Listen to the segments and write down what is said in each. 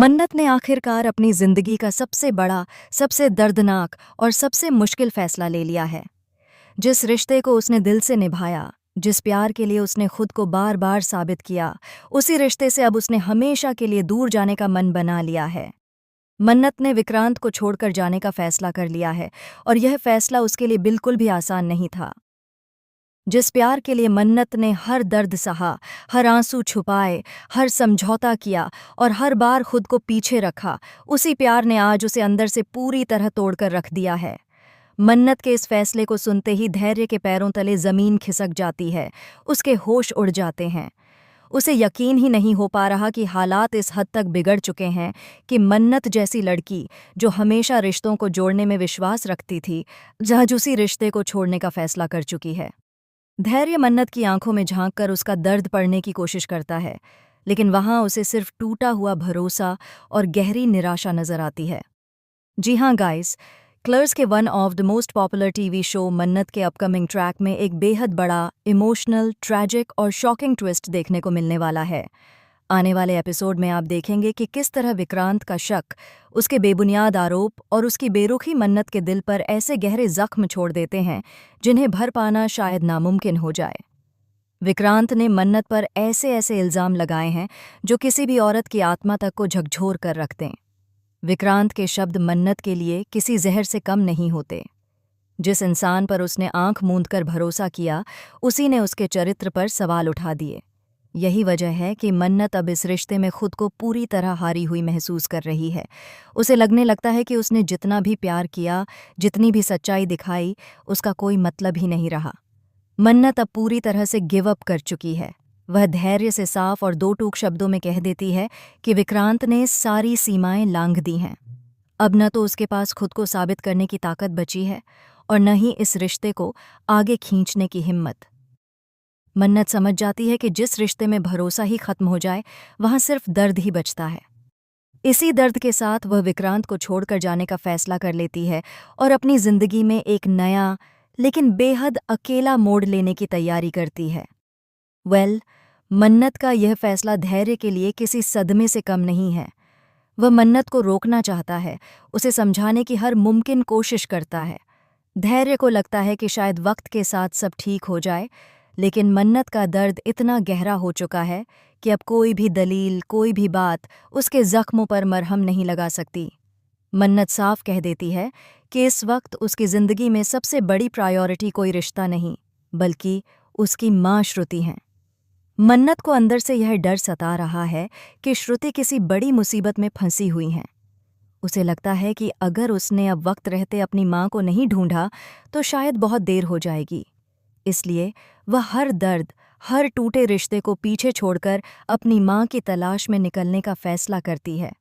मन्नत ने आखिरकार अपनी जिंदगी का सबसे बड़ा, सबसे दर्दनाक और सबसे मुश्किल फैसला ले लिया है। जिस रिश्ते को उसने दिल से निभाया, जिस प्यार के लिए उसने खुद को बार बार साबित किया, उसी रिश्ते से अब उसने हमेशा के लिए दूर जाने का मन बना लिया है। मन्नत ने विक्रांत को छोड़कर जाने का फैसला कर लिया है और यह फैसला उसके लिए बिल्कुल भी आसान नहीं था। जिस प्यार के लिए मन्नत ने हर दर्द सहा, हर आंसू छुपाए, हर समझौता किया और हर बार खुद को पीछे रखा, उसी प्यार ने आज उसे अंदर से पूरी तरह तोड़कर रख दिया है। मन्नत के इस फैसले को सुनते ही धैर्य के पैरों तले जमीन खिसक जाती है, उसके होश उड़ जाते हैं। उसे यकीन ही नहीं हो पा रहा कि हालात इस हद तक बिगड़ चुके हैं कि मन्नत जैसी लड़की, जो हमेशा रिश्तों को जोड़ने में विश्वास रखती थी, आज उसी रिश्ते को छोड़ने का फैसला कर चुकी है। धैर्य मन्नत की आंखों में झांककर उसका दर्द पढ़ने की कोशिश करता है, लेकिन वहां उसे सिर्फ टूटा हुआ भरोसा और गहरी निराशा नजर आती है। जी हाँ गाइस, क्लर्स के one of the most popular TV show मन्नत के अपकमिंग ट्रैक में एक बेहद बड़ा, इमोशनल, ट्रैजिक और शॉकिंग ट्विस्ट देखने को मिलने वाला है। आने वाले एपिसोड में आप देखेंगे कि किस तरह विक्रांत का शक, उसके बेबुनियाद आरोप और उसकी बेरुखी मन्नत के दिल पर ऐसे गहरे जख्म छोड़ देते हैं जिन्हें भर पाना शायद नामुमकिन हो जाए। विक्रांत ने मन्नत पर ऐसे ऐसे इल्जाम लगाए हैं जो किसी भी औरत की आत्मा तक को झकझोर कर रख दें। विक्रांत के शब्द मन्नत के लिए किसी जहर से कम नहीं होते। जिस इंसान पर उसने आंख मूंदकर भरोसा किया, उसी ने उसके चरित्र पर सवाल उठा दिए। यही वजह है कि मन्नत अब इस रिश्ते में खुद को पूरी तरह हारी हुई महसूस कर रही है। उसे लगने लगता है कि उसने जितना भी प्यार किया, जितनी भी सच्चाई दिखाई, उसका कोई मतलब ही नहीं रहा। मन्नत अब पूरी तरह से गिव अप कर चुकी है। वह धैर्य से साफ और दो टूक शब्दों में कह देती है कि विक्रांत ने सारी सीमाएं लांघ दी हैं। अब न तो उसके पास खुद को साबित करने की ताकत बची है और न ही इस रिश्ते को आगे खींचने की हिम्मत। मन्नत समझ जाती है कि जिस रिश्ते में भरोसा ही खत्म हो जाए, वहां सिर्फ दर्द ही बचता है। इसी दर्द के साथ वह विक्रांत को छोड़कर जाने का फैसला कर लेती है और अपनी जिंदगी में एक नया, लेकिन बेहद अकेला मोड़ लेने की तैयारी करती है। मन्नत का यह फैसला धैर्य के लिए किसी सदमे से कम नहीं है। वह मन्नत को रोकना चाहता है, उसे समझाने की हर मुमकिन कोशिश करता है। धैर्य को लगता है कि शायद वक्त के साथ सब ठीक हो जाए, लेकिन मन्नत का दर्द इतना गहरा हो चुका है कि अब कोई भी दलील, कोई भी बात उसके जख्मों पर मरहम नहीं लगा सकती। मन्नत साफ कह देती है कि इस वक्त उसकी जिंदगी में सबसे बड़ी प्रायोरिटी कोई रिश्ता नहीं, बल्कि उसकी माँ श्रुति हैं। मन्नत को अंदर से यह डर सता रहा है कि श्रुति किसी बड़ी मुसीबत में फंसी हुई हैं। उसे लगता है कि अगर उसने अब वक्त रहते अपनी माँ को नहीं ढूंढा तो शायद बहुत देर हो जाएगी। इसलिए वह हर दर्द, हर टूटे रिश्ते को पीछे छोड़कर अपनी माँ की तलाश में निकलने का फैसला करती है।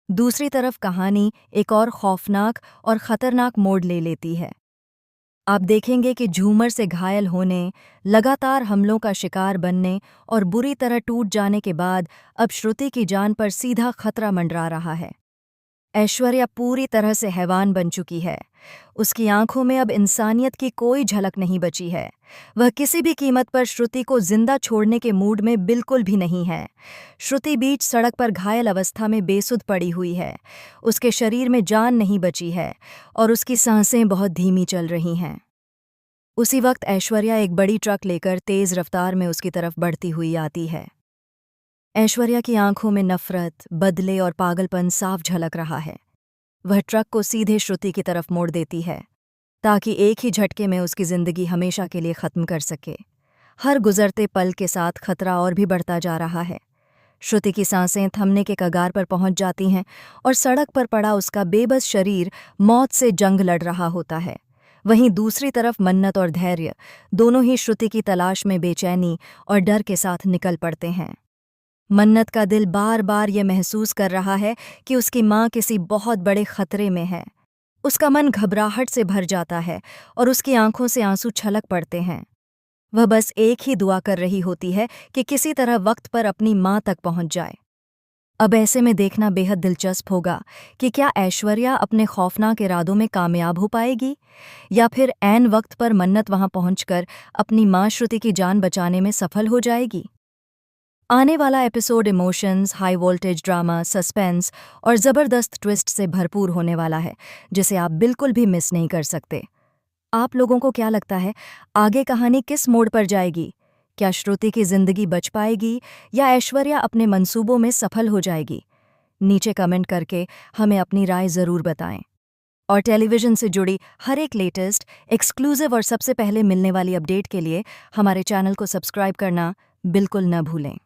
दूसरी तरफ कहानी एक और खौफनाक और खतरनाक मोड़ ले लेती है। आप देखेंगे कि झूमर से घायल होने, लगातार हमलों का शिकार बनने और बुरी तरह टूट जाने के बाद अब श्रुति की जान पर सीधा खतरा मंडरा रहा है। ऐश्वर्या पूरी तरह से हैवान बन चुकी है। उसकी आंखों में अब इंसानियत की कोई झलक नहीं बची है। वह किसी भी कीमत पर श्रुति को जिंदा छोड़ने के मूड में बिल्कुल भी नहीं है। श्रुति बीच सड़क पर घायल अवस्था में बेसुध पड़ी हुई है। उसके शरीर में जान नहीं बची है और उसकी सांसें बहुत धीमी चल रही हैं। उसी वक्त ऐश्वर्या एक बड़ी ट्रक लेकर तेज रफ्तार में उसकी तरफ बढ़ती हुई आती है। ऐश्वर्या की आंखों में नफरत, बदले और पागलपन साफ झलक रहा है। वह ट्रक को सीधे श्रुति की तरफ मोड़ देती है ताकि एक ही झटके में उसकी जिंदगी हमेशा के लिए खत्म कर सके। हर गुजरते पल के साथ खतरा और भी बढ़ता जा रहा है। श्रुति की सांसें थमने के कगार पर पहुंच जाती हैं और सड़क पर पड़ा उसका बेबस शरीर मौत से जंग लड़ रहा होता है। वहीं दूसरी तरफ मन्नत और धैर्य दोनों ही श्रुति की तलाश में बेचैनी और डर के साथ निकल पड़ते हैं। मन्नत का दिल बार बार ये महसूस कर रहा है कि उसकी माँ किसी बहुत बड़े खतरे में है। उसका मन घबराहट से भर जाता है और उसकी आंखों से आंसू छलक पड़ते हैं। वह बस एक ही दुआ कर रही होती है कि किसी तरह वक्त पर अपनी माँ तक पहुंच जाए। अब ऐसे में देखना बेहद दिलचस्प होगा कि क्या ऐश्वर्या अपने खौफनाक इरादों में कामयाब हो पाएगी या फिर ऐन वक्त पर मन्नत वहां पहुंचकर अपनी माँ श्रुति की जान बचाने में सफल हो जाएगी। आने वाला episode emotions, high voltage drama, suspense और ज़बरदस्त ट्विस्ट से भरपूर होने वाला है, जिसे आप बिल्कुल भी मिस नहीं कर सकते। आप लोगों को क्या लगता है, आगे कहानी किस मोड़ पर जाएगी? क्या श्रुति की जिंदगी बच पाएगी या ऐश्वर्या अपने मंसूबों में सफल हो जाएगी? नीचे कमेंट करके हमें अपनी राय ज़रूर बताएं। और टेलीविज़न से जुड़ी हर एक लेटेस्ट, एक्सक्लूसिव और सबसे पहले मिलने वाली अपडेट के लिए हमारे चैनल को सब्सक्राइब करना बिल्कुल न भूलें।